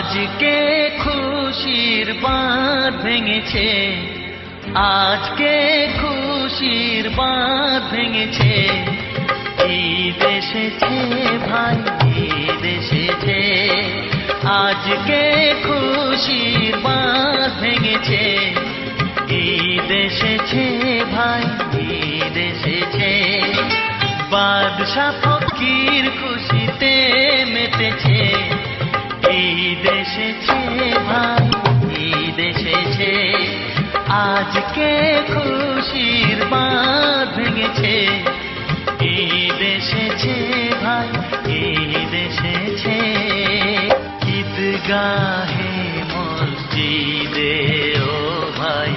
আজকে খুশির বাঁধ ভেঙেছে, আজকে খুশির বাঁধ ভেঙেছে। ঈদ এসেছে ভাই, ঈদ এসেছে। আজকে খুশির বাঁধ ভেঙেছে, ঈদ এসেছে ভাই, ঈদ এসেছে। বাদশা ফকির খুশিতে মেতেছে, ঈদ এসেছে ভাই, ঈদ এসেছে। আজকে খুশির বাঁধ ভেঙেছে, ঈদ এসেছে ভাই, ঈদ এসেছে। ঈদগাহে মসজিদে ও ভাই,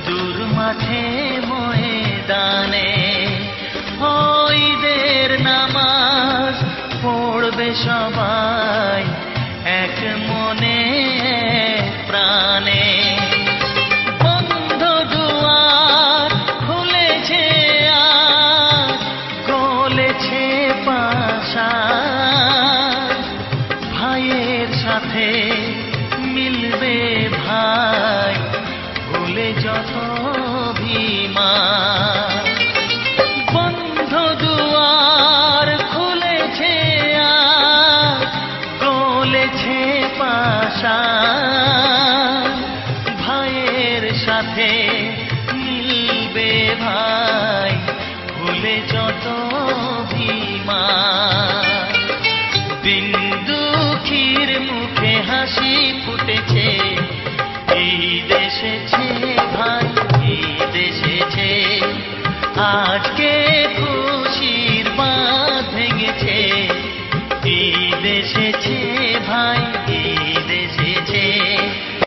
দূর মাঠে ময়দানে ঈদের নামাজ পড়বে সবাই এক মনে প্রাণে। বন্ধ দুয়ার খুলেছে আজ, গলেছে পাশান। ভাইয়ের সাথে মিলবে ভাই, ভুলে যত অভিমান। বন্ধ দুয়ার খুলেছে আজ, গলেছে পাশান। ভাইয়ের সাথে মিলবে ভাই।